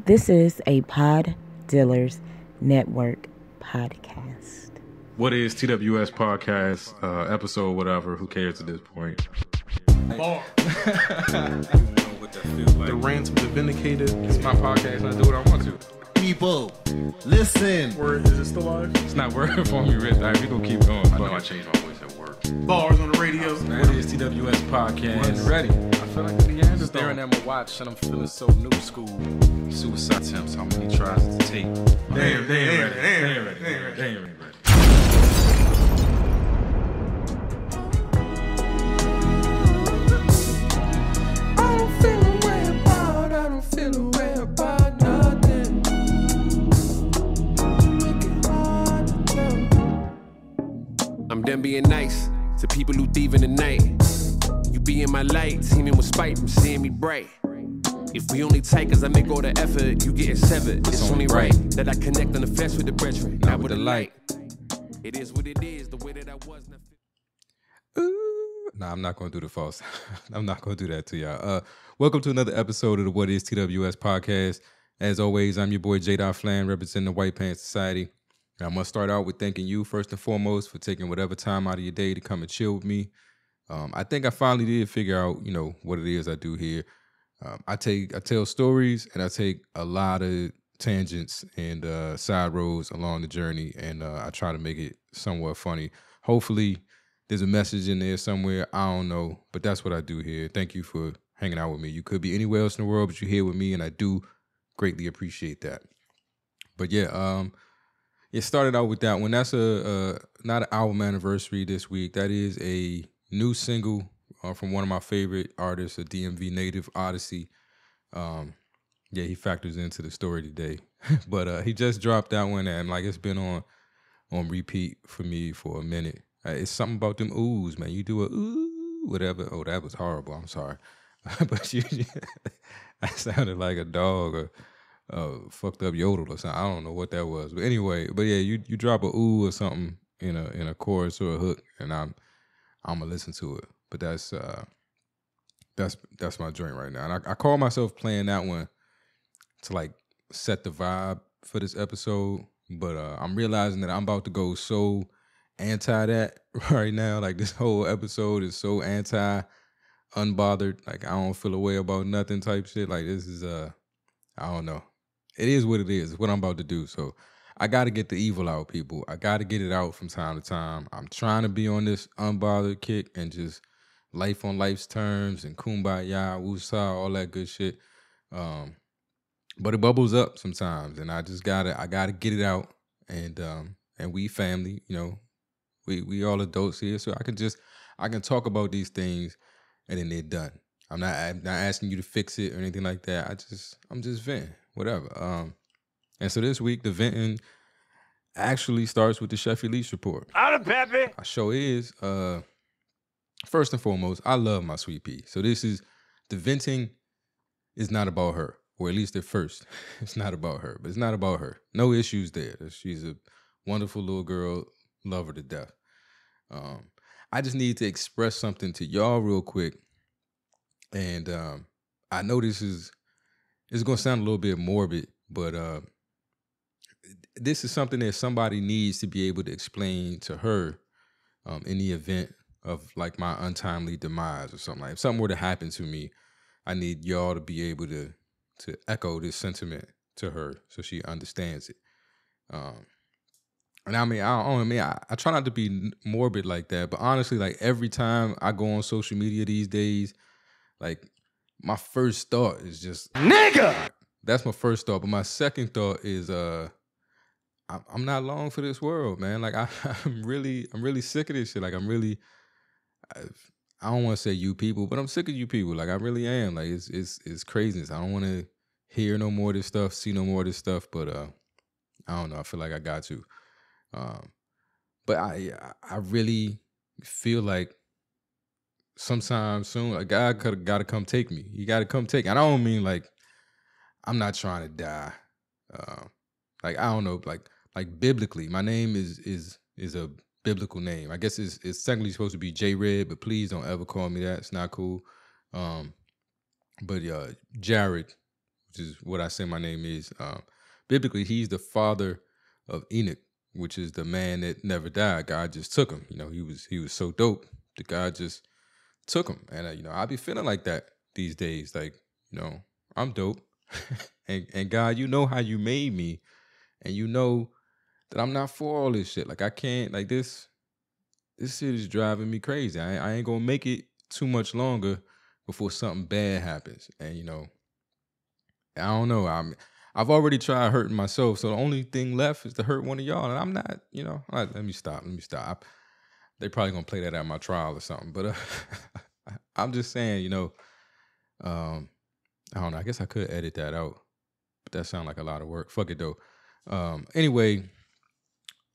This is a Pod Dealers Network podcast. What is TWS podcast, episode, whatever, who cares at this point? Bar. The rants of the vindicated. It's my podcast and I do what I want to. People, listen. Word, is it still live? It's not working for me, Rich. All right, we gonna keep going. I know I changed my voice at work. Bars on the radio. What is TWS podcast? When ready. I feel like the Neanderthal. Staring at my watch and I'm feeling so new school. Suicide attempts, how many tries to take? They ain't ready. I'm done being nice to people who thieve in the night. You be in my light, teaming with spite from seeing me bright. If we only tight cause I make all the effort, you getting severed. It's only right that I connect on the fence with the brethren, not with the light. It is what it is, the way that I was. Nah, I'm not gonna do the false. I'm not gonna do that to y'all. Welcome to another episode of the What is TWS podcast. As always, I'm your boy J. Flan, representing the White Pants Society. I must start out with thanking you first and foremost for taking whatever time out of your day to come and chill with me. I think I finally did figure out, what it is I do here. I tell stories and I take a lot of tangents and side roads along the journey, and I try to make it somewhat funny. Hopefully, there's a message in there somewhere. I don't know, but that's what I do here. Thank you for hanging out with me. You could be anywhere else in the world, but you're here with me, and I do greatly appreciate that. But yeah, it started out with that one. That's not an album anniversary this week. That is a new single from one of my favorite artists, a DMV native, Odyssey. He factors into the story today. But he just dropped that one, and it's been on repeat for me for a minute. It's something about them oohs, man. You do a ooh, whatever. Oh, that was horrible. I'm sorry. But I sounded like a dog or fucked up yodel or something. I don't know what that was, but anyway. But yeah, you drop a ooh or something in a chorus or a hook, and I'm gonna listen to it. But that's my joint right now, and I call myself playing that one to set the vibe for this episode. But I'm realizing that I'm about to go so anti that right now. This whole episode is so anti unbothered. I don't feel a way about nothing type shit. This is I don't know. It is what it is. It's what I'm about to do. So I got to get the evil out, people. I got to get it out from time to time. I'm trying to be on this unbothered kick and just life on life's terms and kumbaya, woosah, all that good shit. But it bubbles up sometimes, and I gotta get it out. And we family, we all adults here, so I can talk about these things, and then they're done. I'm not asking you to fix it or anything like that. I'm just venting, whatever. And so this week the venting actually starts with the Chef Elise report. Out of Pepe. Our show is first and foremost, I love my sweet pea. So the venting is not about her, or at least at first, it's not about her. But it's not about her. No issues there. She's a wonderful little girl, love her to death. I just need to express something to y'all real quick. And I know it's going to sound a little bit morbid, but this is something that somebody needs to be able to explain to her in the event of my untimely demise or something. If something were to happen to me, I need y'all to be able to echo this sentiment to her so she understands it. And I try not to be morbid like that, but honestly, every time I go on social media these days, my first thought is just nigga. That's my first thought, but my second thought is I'm not long for this world, man. I'm really sick of this shit. I don't want to say you people, but I'm sick of you people. I really am. It's craziness. I don't want to hear no more of this stuff, see no more of this stuff. But I don't know. I feel like I got to. But I really feel like sometime soon, God got to come take me. He got to come take me. And I don't mean I'm not trying to die. I don't know. Biblically, my name is a biblical name. I guess it's technically supposed to be J-Red, but please don't ever call me that. It's not cool. But Jared, which is what I say my name is. Biblically, he's the father of Enoch, which is the man that never died. God just took him. You know, he was so dope that God just took him. And you know, I be feeling like that these days. Like, you know, I'm dope, and God, you know how you made me, and you know that I'm not for all this shit. Like, I can't, like, this shit is driving me crazy. I ain't gonna make it too much longer before something bad happens. And you know, I don't know. I've already tried hurting myself, so the only thing left is to hurt one of y'all. And I'm not, you know. Let me stop. They probably gonna play that at my trial or something. But I'm just saying, you know. I don't know. I guess I could edit that out, but that sounds like a lot of work. Fuck it though. Anyway,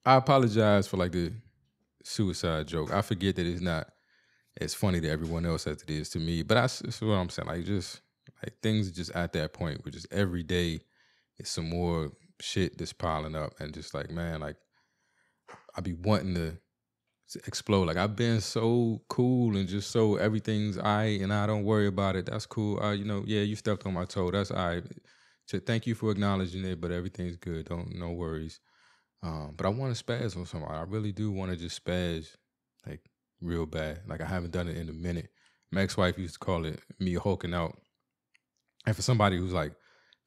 I apologize for like the suicide joke. I forget that it's not as funny to everyone else as it is to me. But that's what I'm saying. Like, just like things are just at that point where just every day it's some more shit that's piling up, and just like, man, like I be wanting to explode. Like, I've been so cool and just so everything's all right and I don't worry about it. That's cool. You know, yeah, you stepped on my toe. That's all right. So thank you for acknowledging it, but everything's good. No worries. But I want to spaz on somebody. I really do want to just spaz, like, real bad. Like, I haven't done it in a minute. My ex-wife used to call it me hulking out. And for somebody who's like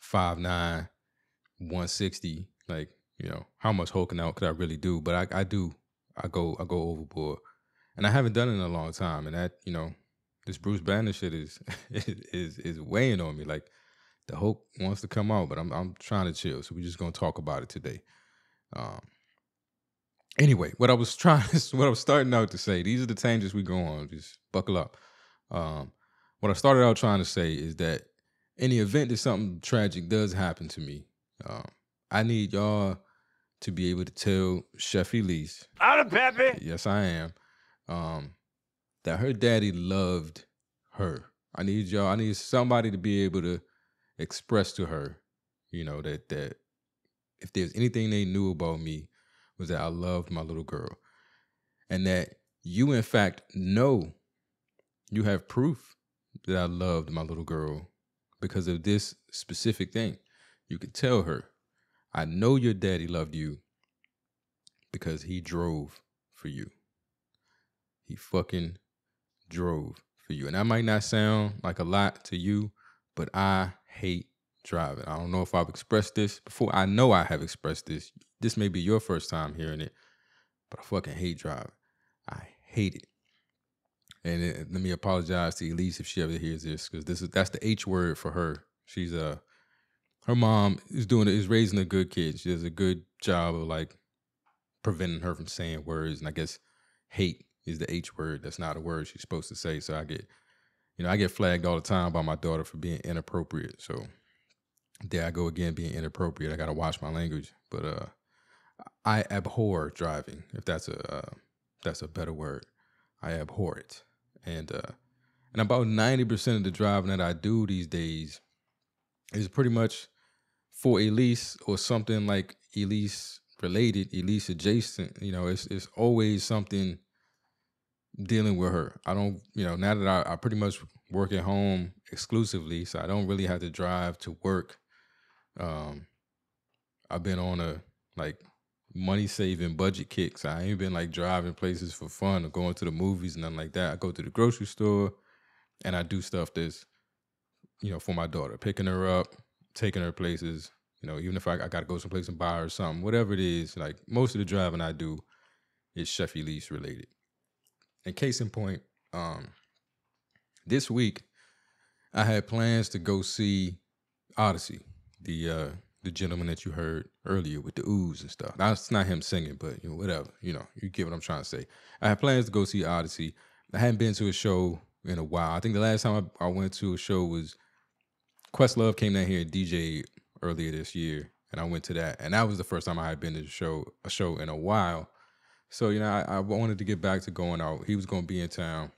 5'9", 160, like, you know, how much hulking out could I really do? But I do. I go overboard. And I haven't done it in a long time. And that, you know, this Bruce Banner shit is is weighing on me. Like, the Hulk wants to come out, but I'm trying to chill. So we're just gonna talk about it today. Anyway, what I was starting out to say, these are the tangents we go on. Just buckle up. What I started out trying to say is that in the event that something tragic does happen to me, I need y'all to be able to tell Chef Elise, out of Pepe. Yes, I am, that her daddy loved her. I need somebody to be able to express to her, you know, that if there's anything they knew about me was that I loved my little girl. And that you, in fact, know, you have proof that I loved my little girl because of this specific thing. You could tell her, I know your daddy loved you because he drove for you. He fucking drove for you. And that might not sound like a lot to you, but I hate driving. I don't know if I've expressed this before. I know I have expressed this. This may be your first time hearing it, but I fucking hate driving. I hate it. And let me apologize to Elise if she ever hears this, because that's the H word for her. She's her mom is raising a good kid. She does a good job of like preventing her from saying words. And I guess hate is the H word. That's not a word she's supposed to say. So I get flagged all the time by my daughter for being inappropriate. So there I go again, being inappropriate. I got to watch my language. But I abhor driving, if that's a better word. I abhor it. And about 90% of the driving that I do these days is pretty much for Elise or something like Elise related, Elise adjacent. You know, it's always something dealing with her. I don't, you know, now that I pretty much work at home exclusively, so I don't really have to drive to work. I've been on a like money saving budget kick. So I ain't been like driving places for fun or going to the movies and nothing like that. I go to the grocery store and I do stuff that's, you know, for my daughter, picking her up, taking her places, you know, even if I got to go someplace and buy her something, whatever it is, like most of the driving I do is Chef Elise related. And case in point, this week I had plans to go see Odyssey, the gentleman that you heard earlier with the ooze and stuff. That's not him singing, but you know, whatever. You know, you get what I'm trying to say. I had plans to go see Odyssey. I hadn't been to a show in a while. I think the last time I went to a show was Questlove came down here and DJ'd earlier this year, and I went to that. And that was the first time I had been to a show in a while. So, you know, I wanted to get back to going out. He was going to be in town,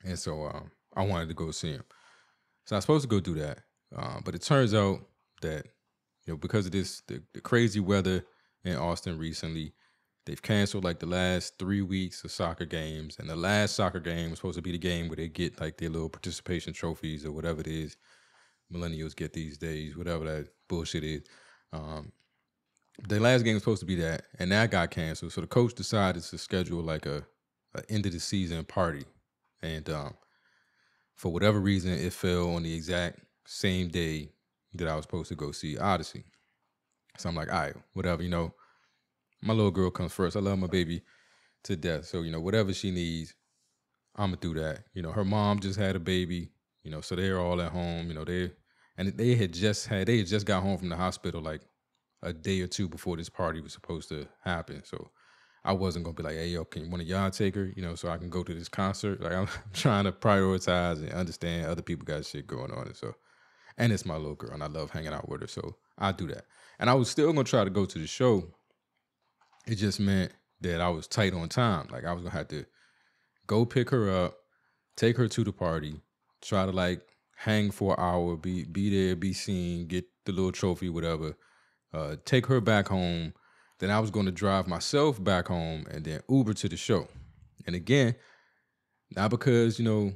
and so I wanted to go see him. So I was supposed to go do that, but it turns out that, you know, because of this, the crazy weather in Austin recently, they've canceled like the last 3 weeks of soccer games. And the last soccer game was supposed to be the game where they get like their little participation trophies or whatever it is. millennials get these days, whatever that bullshit is. The last game was supposed to be that, and that got canceled. So the coach decided to schedule like a end of the season party, and for whatever reason, it fell on the exact same day that I was supposed to go see Odyssey. So I'm like, all right, whatever, you know, my little girl comes first. I love my baby to death. So, you know, whatever she needs, I'm going to do that. You know, her mom just had a baby, you know, so they're all at home, you know, they had just got home from the hospital like a day or two before this party was supposed to happen. So I wasn't going to be like, hey, yo, can one of y'all take her, you know, so I can go to this concert? Like, I'm trying to prioritize and understand other people got shit going on. And it's my little girl, and I love hanging out with her, so I do that. And I was still going to try to go to the show. It just meant that I was tight on time. Like, I was going to have to go pick her up, take her to the party, try to, like, hang for an hour, be there, be seen, get the little trophy, whatever, take her back home. Then I was going to drive myself back home and then Uber to the show. And again, not because, you know,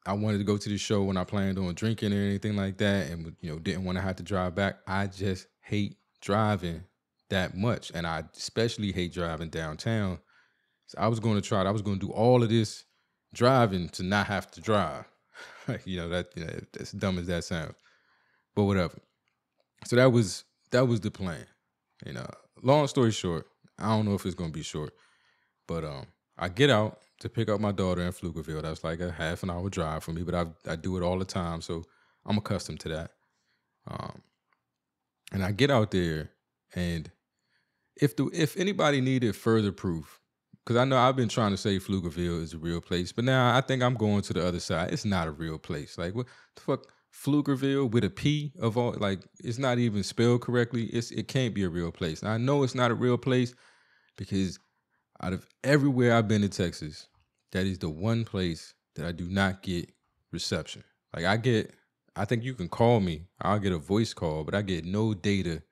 I wanted to go to the show when I planned on drinking or anything like that and, you know, didn't want to have to drive back. I just hate driving that much. And I especially hate driving downtown. So I was going to do all of this driving to not have to drive. You know, that's dumb as that sounds. But whatever. So that was the plan. You know, long story short, I don't know if it's going to be short, but I get out to pick up my daughter in Pflugerville. That's like a half an hour drive for me, but I do it all the time, so I'm accustomed to that. And I get out there, and if anybody needed further proof, because I know I've been trying to say Pflugerville is a real place, but now I think I'm going to the other side. It's not a real place. Like, what the fuck? Pflugerville with a P of all, like, it's not even spelled correctly. It can't be a real place. Now, I know it's not a real place because out of everywhere I've been in Texas, that is the one place that I do not get reception. Like, I think you can call me. I'll get a voice call, but I get no data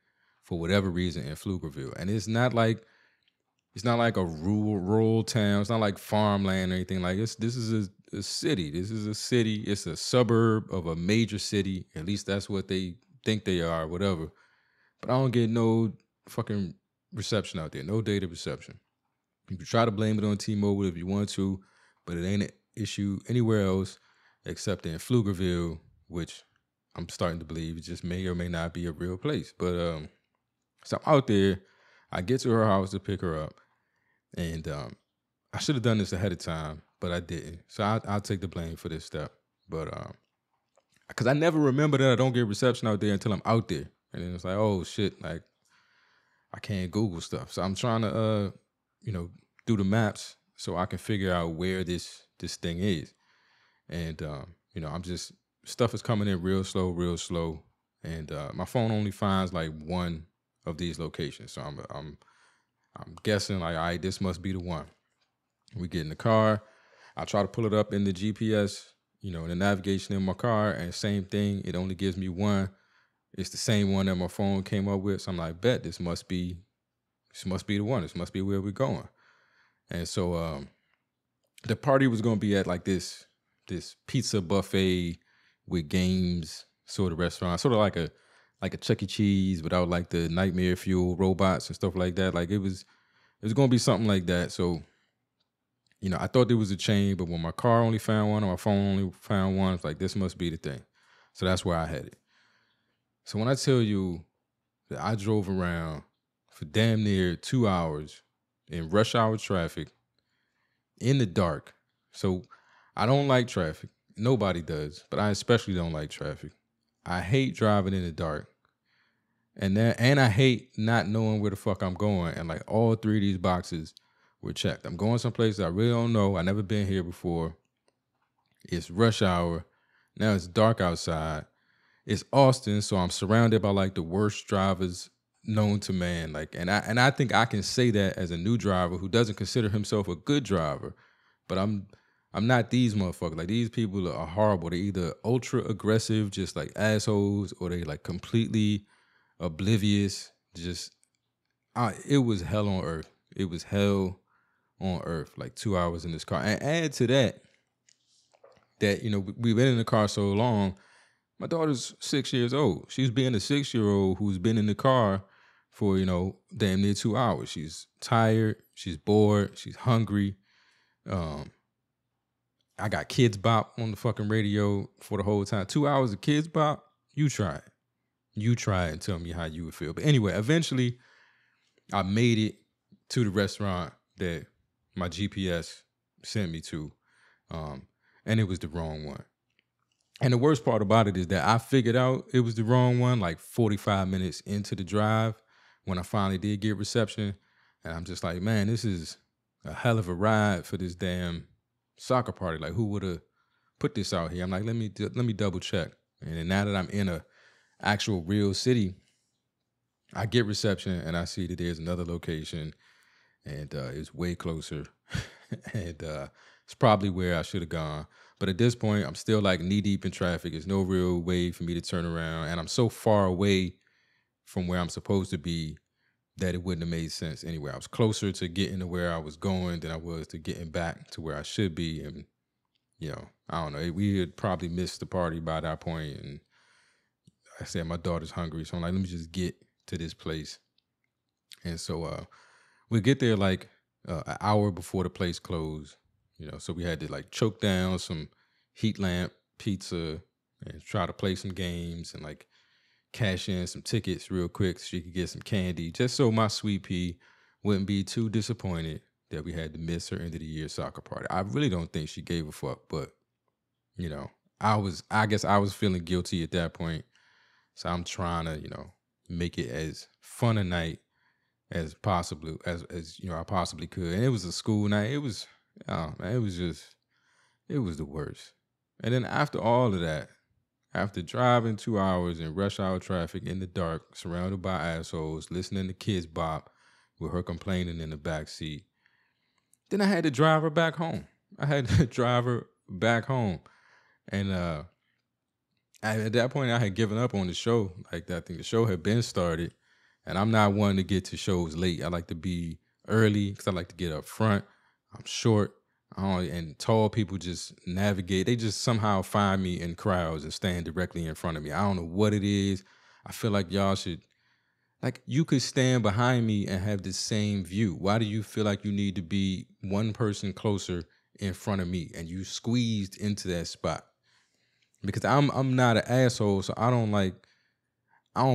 for whatever reason in Pflugerville. And it's not like a rural town. It's not like farmland or anything. Like, this is a city. This is a city. It's a suburb of a major city. At least that's what they think they are, whatever. But I don't get no fucking reception out there. No data reception. You can try to blame it on T-Mobile if you want to, but it ain't an issue anywhere else except in Pflugerville, which I'm starting to believe it just may or may not be a real place. But so I'm out there. I get to her house to pick her up, and I should have done this ahead of time, but I didn't. So I'll take the blame for this step. But because I never remember that I don't get reception out there until I'm out there, and then it's like, oh shit, like I can't Google stuff. So I'm trying to do the maps so I can figure out where this thing is, and I'm just stuff is coming in real slow, and my phone only finds like one of these locations. So I'm guessing like, all right, this must be the one. We get in the car. I try to pull it up in the GPS, in the navigation in my car, and same thing. It only gives me one. It's the same one that my phone came up with. So I'm like, bet this must be the one. This must be where we're going. And so the party was going to be at like this pizza buffet with games sort of restaurant, sort of like a Chuck E. Cheese without like the nightmare fuel robots and stuff like that. Like it was going to be something like that. So, I thought there was a chain, but when my car only found one or my phone only found one, it's like, this must be the thing. So that's where I had it. So when I tell you that I drove around for damn near 2 hours in rush hour traffic in the dark. So I don't like traffic. Nobody does, but I especially don't like traffic. I hate driving in the dark. And I hate not knowing where the fuck I'm going. And like all three of these boxes were checked. I'm going someplace I really don't know. I never been here before. It's rush hour. Now it's dark outside. It's Austin, so I'm surrounded by like the worst drivers known to man. Like, and I think I can say that as a new driver who doesn't consider himself a good driver. But I'm not these motherfuckers. Like, these people are horrible. They're either ultra aggressive, just like assholes, or they like completely oblivious. It was hell on earth. It was hell on earth. Like 2 hours in this car. And add to that, we've been in the car so long, My daughter's 6 years old. She's being a 6-year-old who's been in the car for, damn near 2 hours. She's tired. She's bored. She's hungry. I got Kids Bop on the fucking radio for the whole time. 2 hours of Kids Bop? You try it. You try it and tell me how you would feel. But anyway, eventually I made it to the restaurant that my GPS sent me to. And it was the wrong one. And the worst part about it is that I figured out it was the wrong one like 45 minutes into the drive when I finally did get reception. And I'm just like, man, this is a hell of a ride for this damn soccer party. Like, who would have put this out here? I'm like, let me double check. And then now that I'm in a actual real city, I get reception and I see that there's another location and it's way closer. And it's probably where I should have gone. But at this point, I'm still like knee deep in traffic. There's no real way for me to turn around. And I'm so far away from where I'm supposed to be that it wouldn't have made sense anyway. I was closer to getting to where I was going than I was to getting back to where I should be. And, I don't know. We had probably missed the party by that point. And I said, my daughter's hungry. So I'm like, let me just get to this place. And so we get there like an hour before the place closed. So we had to like choke down some heat lamp pizza and try to play some games and like cash in some tickets real quick so she could get some candy, just so my sweet pea wouldn't be too disappointed that we had to miss her end of the year soccer party. I really don't think she gave a fuck, but I guess I was feeling guilty at that point. So I'm trying to, make it as fun a night as possible as I possibly could. And it was a school night. It was it was the worst. And then after all of that, after driving 2 hours in rush hour traffic in the dark, surrounded by assholes, listening to Kids Bop with her complaining in the back seat, then I had to drive her back home. And at that point, I had given up on the show. Like, I think the show had been started. And I'm not one to get to shows late. I like to be early because I like to get up front. I'm short. And tall people just navigate. They just somehow find me in crowds and stand directly in front of me. I don't know what it is. I feel like y'all should, like, you could stand behind me and have the same view. Why do you feel like you need to be one person closer in front of me and you squeezed into that spot? Because I'm not an asshole, so I don't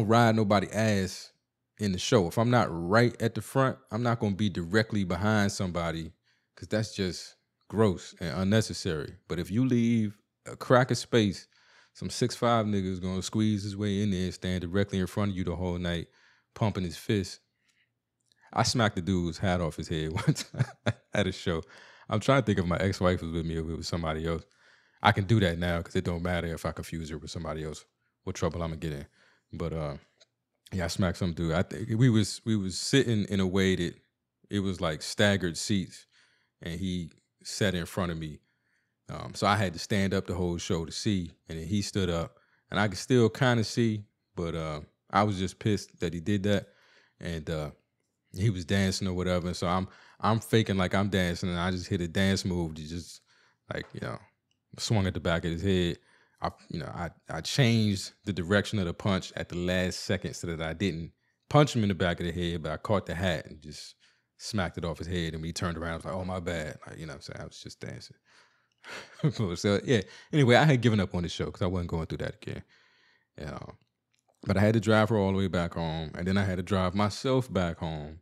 ride nobody ass in the show. If I'm not right at the front, I'm not going to be directly behind somebody because that's just gross and unnecessary. But if you leave a crack of space, some 6'5" nigga is going to squeeze his way in there and stand directly in front of you the whole night, pumping his fist. I smacked the dude's hat off his head one time at a show. I'm trying to think if my ex-wife was with me or if it was somebody else. I can do that now because it don't matter if I confuse her with somebody else, what trouble I'm going to get in. But yeah, I smacked some dude. I think we was sitting in a way that it was like staggered seats, and he sat in front of me. So I had to stand up the whole show to see, and then he stood up, and I could still kind of see, but I was just pissed that he did that, and he was dancing or whatever. And so I'm faking like I'm dancing, and I just hit a dance move to just like swung at the back of his head. I changed the direction of the punch at the last second so that I didn't punch him in the back of the head, but I caught the hat and just smacked it off his head. And when he turned around, I was like, oh, my bad. Like, what I'm saying? I was just dancing. So, yeah. Anyway, I had given up on the show because I wasn't going through that again. But I had to drive her all the way back home. And then I had to drive myself back home.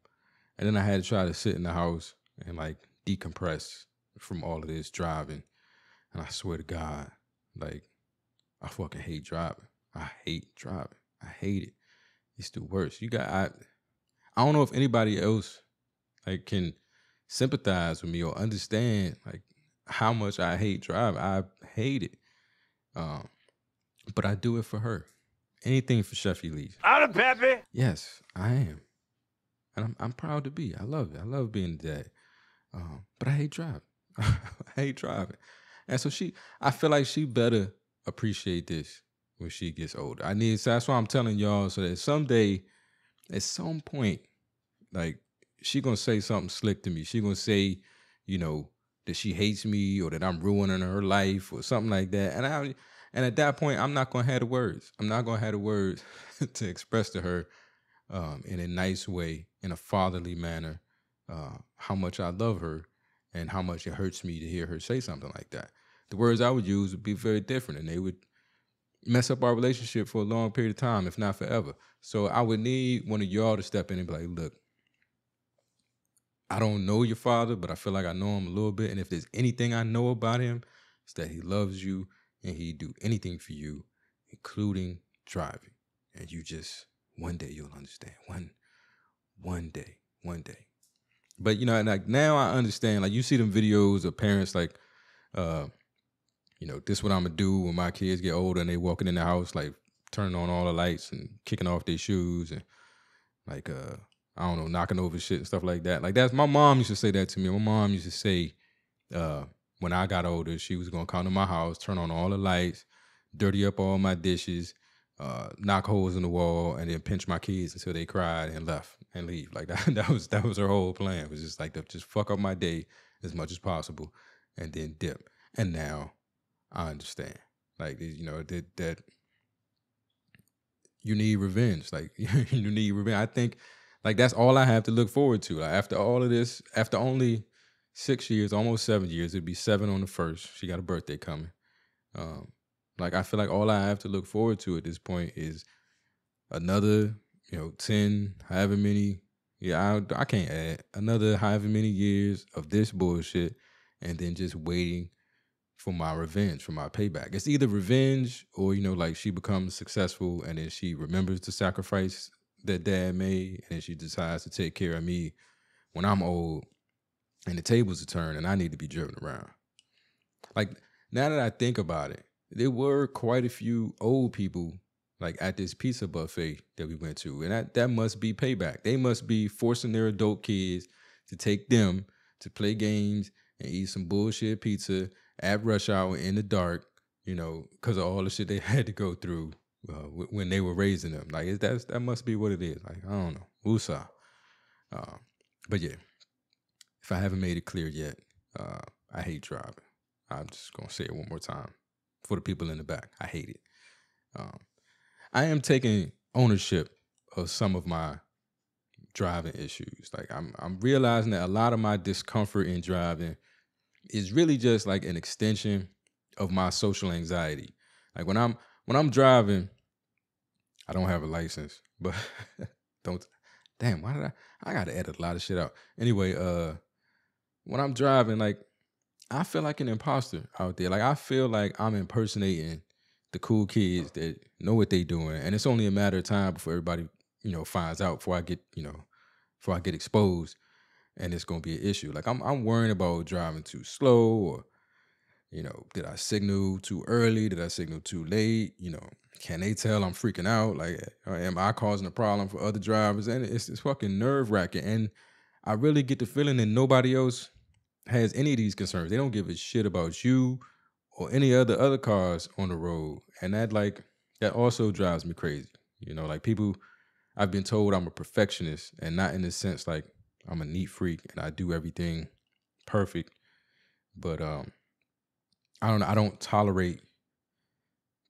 And then I had to try to sit in the house and, like, decompress from all of this driving. And I swear to God, like, I fucking hate driving. I hate driving. I hate it. It's the worst. I don't know if anybody else like can sympathize with me or understand like how much I hate driving. I hate it. But I do it for her. Anything for Chef Elise. Out of Peppy. Yes, I am. And I'm proud to be. I love it. I love being a dad. But I hate driving. I hate driving. And so I feel like she better appreciate this when she gets older. So that's why I'm telling y'all, so that someday, at some point, like, she gonna say something slick to me. She gonna say, that she hates me or that I'm ruining her life or something like that. And at that point, I'm not going to have the words. I'm not going to have the words to express to her in a nice way, in a fatherly manner, how much I love her and how much it hurts me to hear her say something like that. The words I would use would be very different, and they would mess up our relationship for a long period of time, if not forever. So I would need one of y'all to step in and be like, look, I don't know your father, but I feel like I know him a little bit. And if there's anything I know about him, it's that he loves you and he'd do anything for you, including driving. And you just, one day you'll understand. One day. But, you know, like now I understand, like you see them videos of parents like, you know, this what I'm going to do when my kids get older and they walking in the house, like turning on all the lights and kicking off their shoes and like, I don't know, knocking over shit and stuff like that. Like that's, my mom used to say that to me. My mom used to say, when I got older, she was going to come to my house, turn on all the lights, dirty up all my dishes, knock holes in the wall, and then pinch my kids until they cried and left and leave. Like that was her whole plan. It was just like to just fuck up my day as much as possible and then dip. And now I understand. Like, you know, that you need revenge. Like you need revenge. I think like that's all I have to look forward to. Like after all of this, after only 6 years, almost 7 years, it'd be 7 on the 1st. She got a birthday coming. Like I feel like all I have to look forward to at this point is another, you know, 10, however many. Yeah, I can't add another however many years of this bullshit, and then just waiting for my revenge, for my payback. It's either revenge or, you know, like she becomes successful and then she remembers the sacrifice that dad made, and then she decides to take care of me when I'm old and the tables are turned and I need to be driven around. Like, now that I think about it, there were quite a few old people like at this pizza buffet that we went to, and that must be payback. They must be forcing their adult kids to take them to play games and eat some bullshit pizza at rush hour in the dark, you know, because of all the shit they had to go through when they were raising them. Like that must be what it is. Like, I don't know. Woosah. But yeah, if I haven't made it clear yet, I hate driving. I'm just going to say it one more time for the people in the back. I hate it. I am taking ownership of some of my driving issues. Like I'm realizing that a lot of my discomfort in driving is really just like an extension of my social anxiety. Like when I'm driving, I don't have a license, but why did I gotta edit a lot of shit out. Anyway, when I'm driving, like I feel like an imposter out there. Like I feel like I'm impersonating the cool kids that know what they doing, and it's only a matter of time before everybody, you know, finds out, before I get exposed, and it's gonna be an issue. Like I'm worrying about driving too slow, or, you know, did I signal too early? Did I signal too late? You know, can they tell I'm freaking out? Like, am I causing a problem for other drivers? And it's fucking nerve wracking. And I really get the feeling that nobody else has any of these concerns. They don't give a shit about you or any other cars on the road. And that also drives me crazy. You know, like people, I've been told I'm a perfectionist, and not in the sense like I'm a neat freak and I do everything perfect. But I don't know, I don't tolerate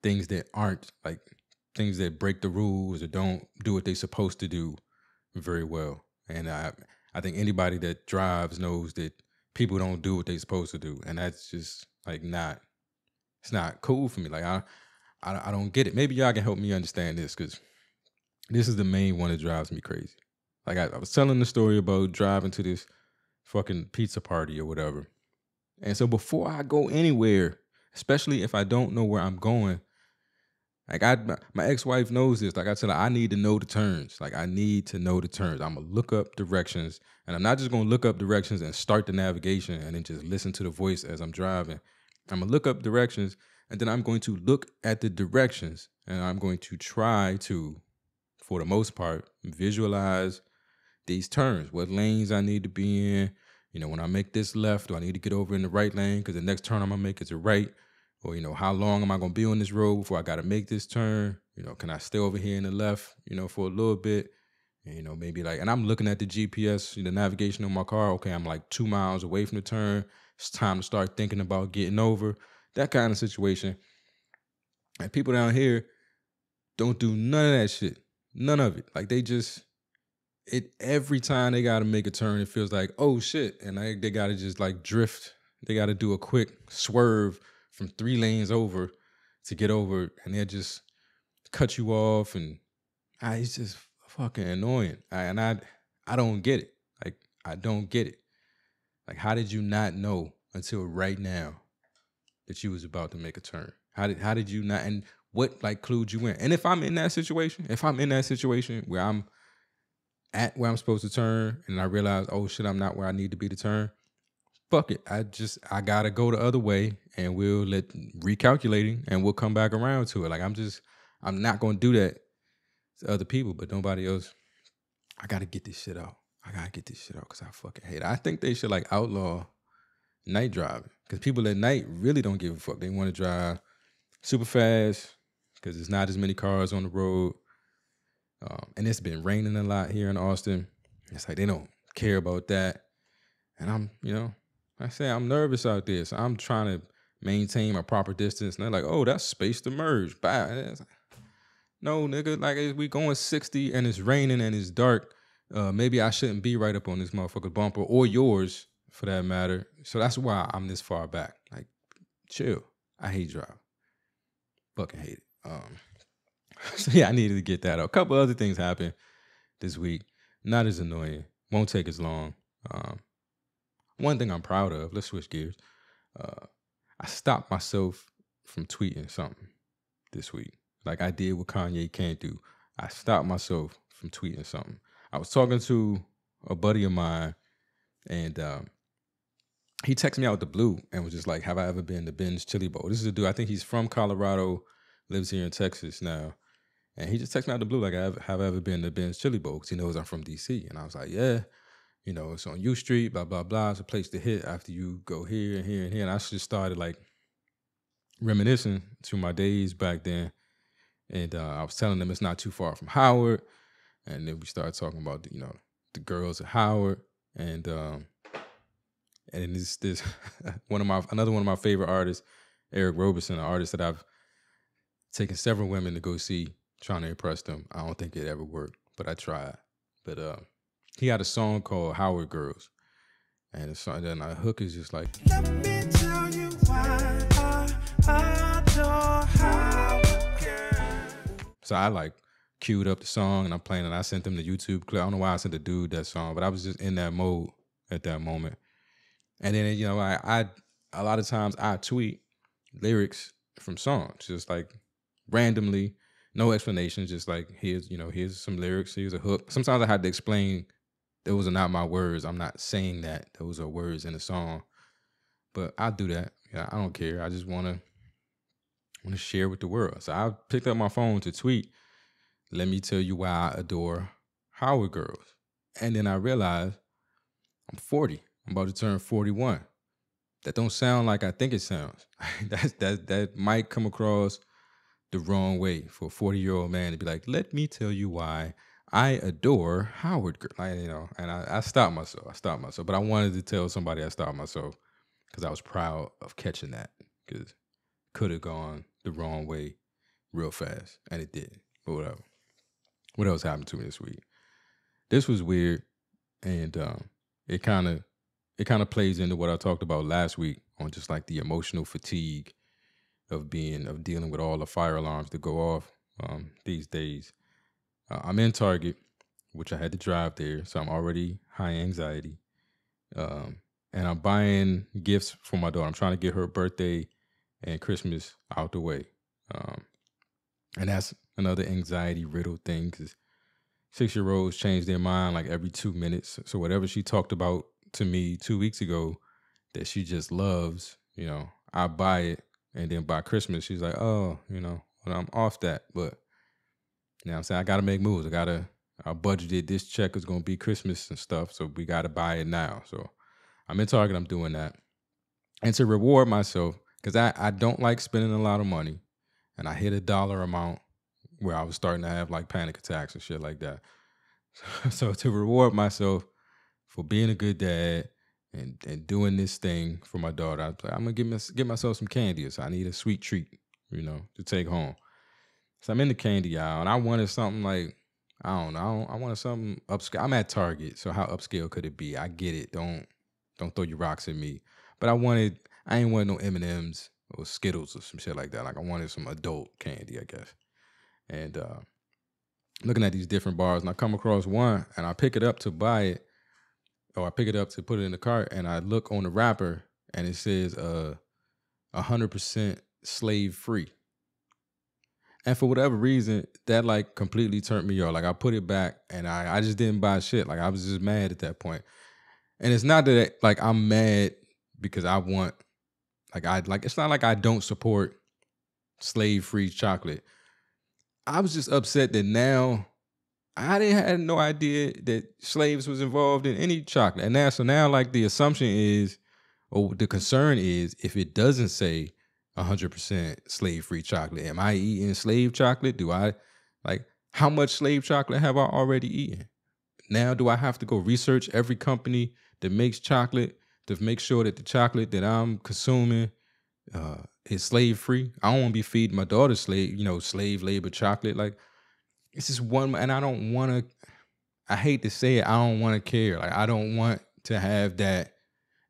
things that aren't, like things that break the rules or don't do what they're supposed to do very well. And I think anybody that drives knows that people don't do what they're supposed to do. And that's just like it's not cool for me. Like I don't get it. Maybe y'all can help me understand this, because this is the main one that drives me crazy. Like I was telling the story about driving to this fucking pizza party or whatever. And so before I go anywhere, especially if I don't know where I'm going, like my ex-wife knows this. Like I tell her, I need to know the turns. Like I need to know the turns. I'm going to look up directions, and I'm not just going to look up directions and start the navigation and then just listen to the voice as I'm driving. I'm going to look up directions, and then I'm going to look at the directions, and I'm going to try to, for the most part, visualize these turns, what lanes I need to be in. You know, when I make this left, do I need to get over in the right lane because the next turn I'm going to make is a right? Or, you know, how long am I going to be on this road before I got to make this turn? You know, can I stay over here in the left, you know, for a little bit? And, you know, maybe like, and I'm looking at the GPS, the navigation on my car. Okay, I'm like 2 miles away from the turn. It's time to start thinking about getting over. That kind of situation. And people down here don't do none of that shit. None of it. Like they just, every time they got to make a turn, it feels like, oh shit. And they got to just like drift. They got to do a quick swerve from 3 lanes over to get over. And they'll just cut you off. And it's just fucking annoying. I don't get it. Like, I don't get it. Like, how did you not know until right now that you was about to make a turn? How did you not? And what like clued you in? And if I'm in that situation where I'm at where I'm supposed to turn and I realize, oh shit, I'm not where I need to be to turn, fuck it. I gotta go the other way and we'll recalculating and we'll come back around to it. Like I'm not gonna do that to other people, but nobody else. I gotta get this shit out. Because I fucking hate it. I think they should like outlaw night driving. Because people at night really don't give a fuck. They want to drive super fast because there's not as many cars on the road. And it's been raining a lot here in Austin. It's like they don't care about that. And I'm nervous out there. So I'm trying to maintain my proper distance. And they're like, oh, that's space to merge. Bye. And it's like, no, nigga, like we going 60 and it's raining and it's dark. Maybe I shouldn't be right up on this motherfucker's bumper or yours for that matter. So that's why I'm this far back. Like, chill. I hate driving. Fucking hate it. So yeah, I needed to get that out. A couple other things happened this week. Not as annoying. Won't take as long. One thing I'm proud of, let's switch gears. I stopped myself from tweeting something this week. Like I did what Kanye can't do. I stopped myself from tweeting something. I was talking to a buddy of mine, and he texted me out the blue and was just like, have I ever been to Ben's Chili Bowl? This is a dude, I think he's from Colorado, lives here in Texas now. And he just texted me out the blue like, have I ever been to Ben's Chili Bowl? Because he knows I'm from D.C. And I was like, yeah. It's on U Street, blah, blah, blah. It's a place to hit after you go here and here and here. And I just started like reminiscing to my days back then. And I was telling them it's not too far from Howard. And then we started talking about, the girls at Howard. And this another one of my favorite artists, Eric Roberson, an artist that I've taken several women to go see, trying to impress them. I don't think it ever worked, but I tried. But he had a song called Howard Girls. And the hook is just like, let me tell you why I adore Howard Girls. So I like queued up the song and I'm playing it. I sent them the YouTube clip. I don't know why I sent the dude that song, but I was just in that mode at that moment. And then, I a lot of times I tweet lyrics from songs, just like randomly, no explanation, just like here's some lyrics, here's a hook. Sometimes I had to explain those are not my words. I'm not saying that. Those are words in a song. But I do that. Yeah, I don't care. I just want to share with the world. So I picked up my phone to tweet, let me tell you why I adore Howard Girls. And then I realized I'm 40. I'm about to turn 41. That don't sound like I think it sounds. That might come across the wrong way for a 40-year-old man to be like, let me tell you why I adore Howard Girls. And I stopped myself. But I wanted to tell somebody I stopped myself because I was proud of catching that, because could have gone the wrong way real fast, and it did. But whatever. What else happened to me this week? This was weird, and it kind of plays into what I talked about last week on just like the emotional fatigue of dealing with all the fire alarms that go off these days. I'm in Target, which I had to drive there, so I'm already high anxiety. And I'm buying gifts for my daughter. I'm trying to get her birthday and Christmas out the way. And that's another anxiety-riddled thing, because 6-year-olds change their mind like every 2 minutes. So whatever she talked about to me 2 weeks ago that she just loves, I buy it. And then by Christmas, she's like, oh, well, I'm off that. But I'm saying I got to make moves. I budgeted this check is going to be Christmas and stuff. So we got to buy it now. So I'm in Target. I'm doing that. And to reward myself, because I don't like spending a lot of money. And I hit a dollar amount where I was starting to have like panic attacks and shit like that. So to reward myself for being a good dad and doing this thing for my daughter, I'm going to give myself some candy. So I need a sweet treat to take home. So I'm in the candy aisle, and I wanted something like, I don't know, I wanted something upscale. I'm at Target, so how upscale could it be? I get it. Don't throw your rocks at me. But I ain't want no M&Ms or Skittles or some shit like that. Like I wanted some adult candy, I guess. And looking at these different bars, and I come across one, and I pick it up to buy it, or I pick it up to put it in the cart, and I look on the wrapper, and it says 100% slave free. And for whatever reason, that like completely turned me off. Like I put it back, and I just didn't buy shit. Like I was just mad at that point. And it's not that like I'm mad because I want, it's not like I don't support slave-free chocolate. I was just upset that now I had no idea that slaves was involved in any chocolate. And now like the assumption is, or the concern is, if it doesn't say 100% slave-free chocolate, am I eating slave chocolate? How much slave chocolate have I already eaten? Now do I have to go research every company that makes chocolate to make sure that the chocolate that I'm consuming is slave-free? I don't want to be feeding my daughter slave labor chocolate. Like, it's just one, and I don't want to, I hate to say it, I don't want to care. Like, I don't want to have that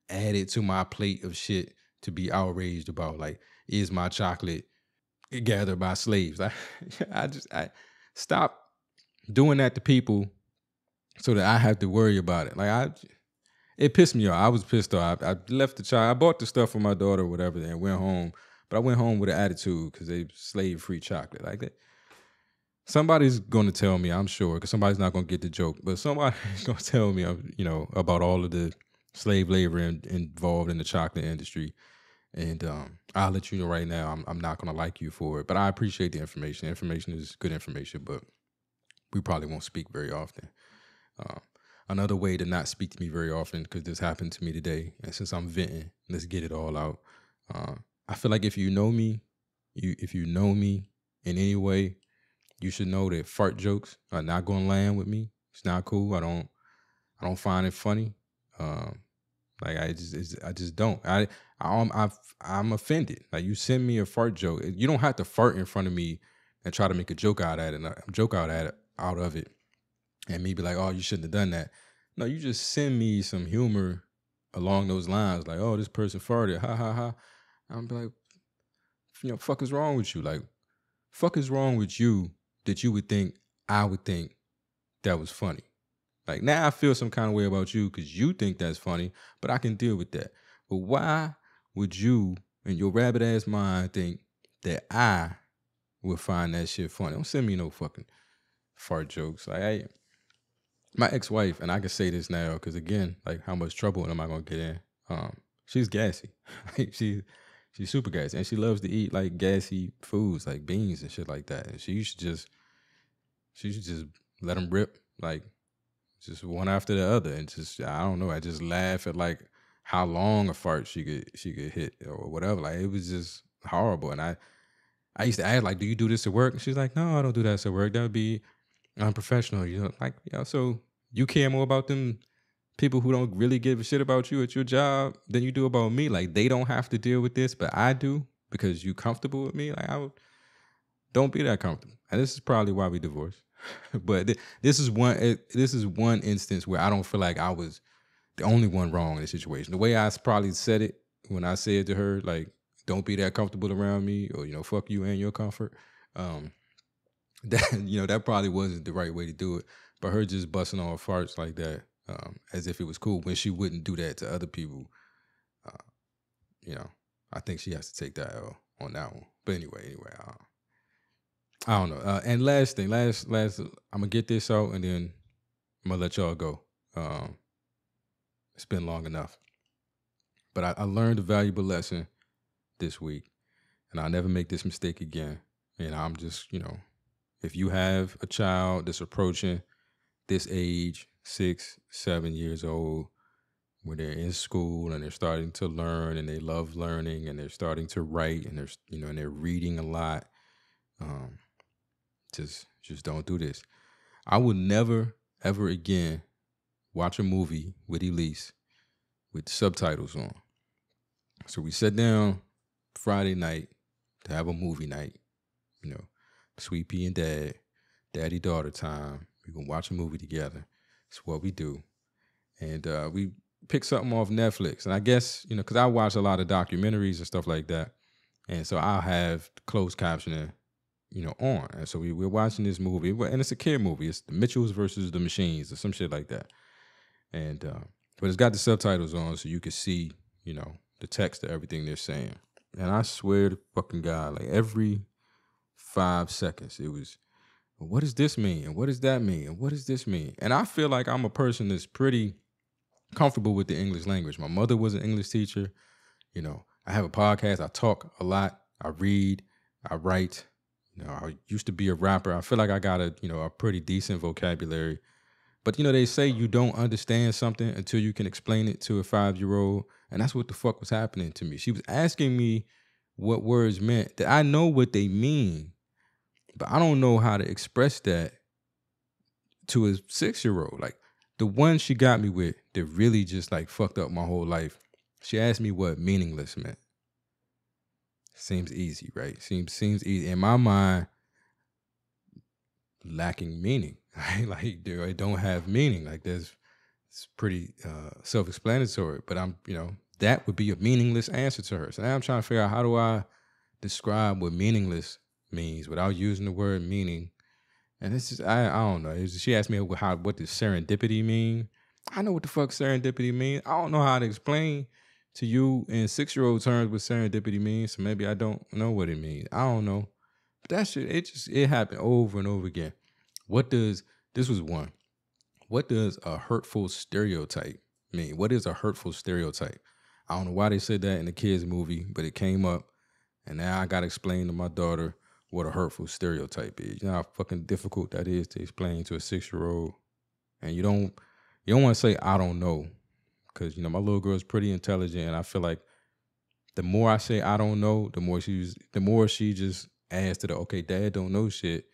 added to my plate of shit to be outraged about. Like, is my chocolate gathered by slaves? I stop doing that to people so that I have to worry about it. It pissed me off. I was pissed off. I left the child. I bought the stuff for my daughter or whatever and went home. But I went home with an attitude because they slave-free chocolate. Like that. Somebody's going to tell me, I'm sure, because somebody's not going to get the joke, but somebody's going to tell me, about all of the slave labor involved in the chocolate industry. And I'll let you know right now, I'm not going to like you for it. But I appreciate the information. Information is good information, but we probably won't speak very often. Another way to not speak to me very often, because this happened to me today, and since I'm venting, let's get it all out. I feel like if you know me in any way, you should know that fart jokes are not going to land with me. It's not cool. I don't find it funny. I just don't. I'm offended. Like, you send me a fart joke, you don't have to fart in front of me and try to make a joke out of it, and me be like, oh, you shouldn't have done that. No, you just send me some humor along those lines, like, oh, this person farted, ha ha ha. I'm like, fuck is wrong with you? Like, fuck is wrong with you that you would think I would think that was funny? Like, now I feel some kind of way about you because you think that's funny, but I can deal with that. But why would you, in your rabbit ass mind, think that I would find that shit funny? Don't send me no fucking fart jokes. Like, my ex-wife, and I can say this now because, again, like, how much trouble am I gonna get in? She's gassy. She's super gassy, and she loves to eat like gassy foods, like beans and shit like that. And she should just let them rip, like, just one after the other, and just, I don't know. I just laugh at like how long a fart she could hit or whatever. Like, it was just horrible. And I used to ask, like, do you do this at work? And she's like, no, I don't do that at work. That would be unprofessional. So you care more about them people who don't really give a shit about you at your job than you do about me. Like, they don't have to deal with this, but I do because you comfortable with me. Like, don't be that comfortable. And this is probably why we divorced. But this is one instance where I don't feel like I was the only one wrong in the situation. The way I probably said it when I said to her, like, don't be that comfortable around me, or, fuck you and your comfort. That probably wasn't the right way to do it. But her just busting off farts like that, as if it was cool, when she wouldn't do that to other people, I think she has to take that L on that one. But anyway, I don't know. And last thing, I'm gonna get this out and then I'm gonna let y'all go. It's been long enough. But I learned a valuable lesson this week, and I'll never make this mistake again. And I'm just, if you have a child that's approaching this age, 6, 7 years old, when they're in school and they're starting to learn and they love learning and they're starting to write and and they're reading a lot, just don't do this. I will never, ever again watch a movie with Elise with subtitles on. So we sat down Friday night to have a movie night. You know, Sweet Pea and Dad, Daddy-daughter time. We can watch a movie together. It's what we do. And we pick something off Netflix. And I guess, because I watch a lot of documentaries and stuff like that. And so I'll have closed captioning, on. And so we're watching this movie. And it's a kid movie. It's the Mitchells versus the Machines or some shit like that. And but it's got the subtitles on so you can see, the text of everything they're saying. And I swear to fucking God, like every 5 seconds, it was, what does this mean? And what does that mean? And what does this mean? And I feel like I'm a person that's pretty comfortable with the English language. My mother was an English teacher. I have a podcast. I talk a lot. I read. I write. I used to be a rapper. I feel like I got a pretty decent vocabulary. But, they say you don't understand something until you can explain it to a 5-year-old. And that's what the fuck was happening to me. She was asking me what words meant. That I know what they mean, but I don't know how to express that to a 6-year-old. Like, the one she got me with that really just, like, fucked up my whole life. She asked me what meaningless meant. Seems easy, right? Seems easy. In my mind, lacking meaning. Right? Like, they don't have meaning. Like, it's pretty self-explanatory. But that would be a meaningless answer to her. So now I'm trying to figure out, how do I describe what meaningless means without using the word meaning? And it's just, I don't know. She asked me what does serendipity mean? I know what the fuck serendipity means. I don't know how to explain to you in 6-year-old terms what serendipity means. So maybe I don't know what it means. I don't know. But that shit, it happened over and over again. This was one. What does a hurtful stereotype mean? What is a hurtful stereotype? I don't know why they said that in the kids' movie, but it came up. And now I got to explain to my daughter what a hurtful stereotype is. You know how fucking difficult that is to explain to a 6-year-old. And you don't want to say, I don't know. Because, my little girl is pretty intelligent. And I feel like the more I say I don't know, the more she just adds to okay, Dad don't know shit.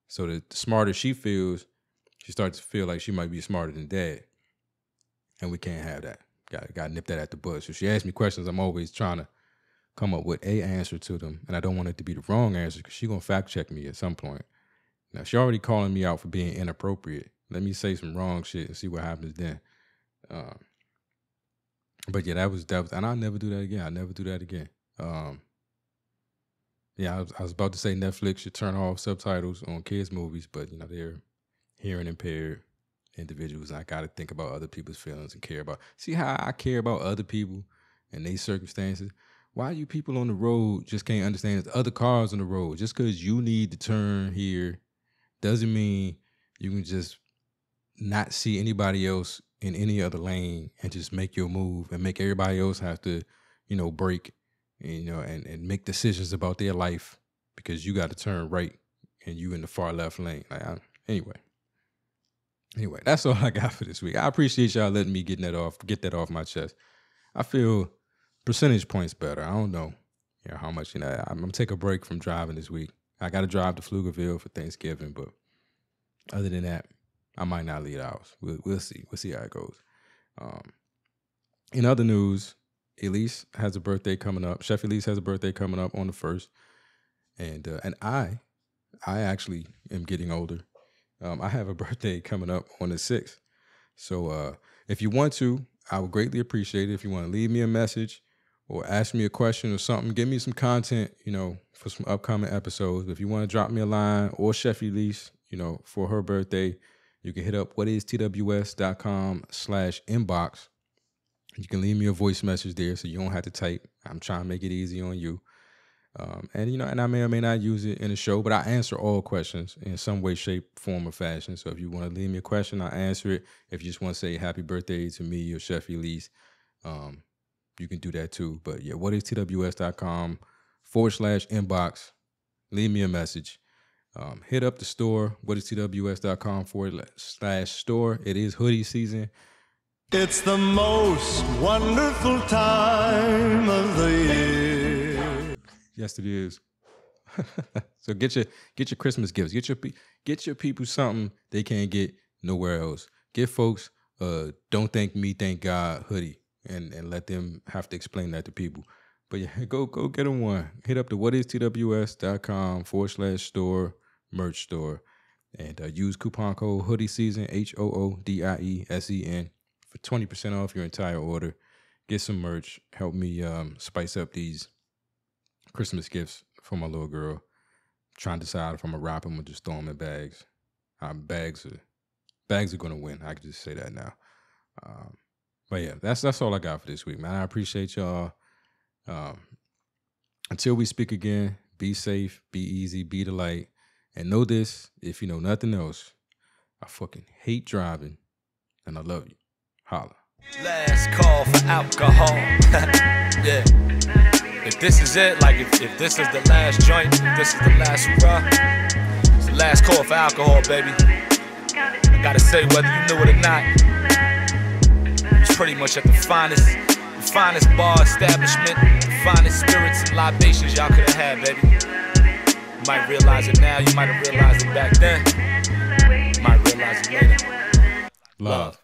So the smarter she feels, she starts to feel like she might be smarter than Dad. And we can't have that. Got to nip that at the bud. So she asks me questions, I'm always trying to come up with a answer to them. And I don't want it to be the wrong answer because she's going to fact check me at some point. Now, she already calling me out for being inappropriate. Let me say some wrong shit and see what happens then. But yeah, that was, and I'll never do that again. I'll never do that again. Yeah, I was about to say Netflix should turn off subtitles on kids' movies, but they're hearing impaired individuals, and I got to think about other people's feelings and care about. See how I care about other people and their circumstances. Why you people on the road just can't understand there's other cars on the road? Just because you need to turn here doesn't mean you can just not see anybody else in any other lane and just make your move and make everybody else have to, brake, and make decisions about their life because you got to turn right and you in the far left lane. Anyway, that's all I got for this week. I appreciate y'all letting me get that off my chest. I feel percentage points better. I don't know, how much, I'm going to take a break from driving this week. I got to drive to Pflugerville for Thanksgiving, but other than that, I might not leave the house. We'll see. We'll see how it goes. In other news, Elise has a birthday coming up. Chef Elise has a birthday coming up on the 1st. And I actually am getting older. I have a birthday coming up on the 6th. So if you want to, I would greatly appreciate it. If you want to leave me a message or ask me a question or something, give me some content, for some upcoming episodes. If you want to drop me a line or Chef Elise, for her birthday, you can hit up whatistws.com/inbox. You can leave me a voice message there so you don't have to type. I'm trying to make it easy on you. And I may or may not use it in the show, but I answer all questions in some way, shape, form, or fashion. So if you want to leave me a question, I'll answer it. If you just want to say happy birthday to me or Chef Elise, you can do that too. But yeah, whatistws.com/inbox. Leave me a message. Hit up the store, whatistws.com/store. It is hoodie season. It's the most wonderful time of the year. Yes, it is. So get your Christmas gifts. Get your people something they can't get nowhere else. Get folks "Don't Thank Me, Thank God" hoodie, and let them have to explain that to people. But yeah, go get them one. Hit up the whatistws.com/store merch store and use coupon code hoodie season HOODIESEN for 20% off your entire order. Get some merch. Help me spice up these Christmas gifts for my little girl. Trying to decide if I'm gonna wrap them or just throw them in bags. Bags are gonna win. I can just say that now. But yeah, that's all I got for this week, man. I appreciate y'all. Until we speak again, be safe, be easy, be the light, and know this: if you know nothing else, I fucking hate driving, and I love you. Holla. Last call for alcohol. Yeah. If this is it, like if this is the last joint, if this is the last hurrah, it's the last call for alcohol, baby. I gotta say, whether you knew it or not, it's pretty much at the finest bar establishment, the finest spirits and libations y'all could have had, baby. You might realize it now, you might have realized it back then. You might realize it later. Love.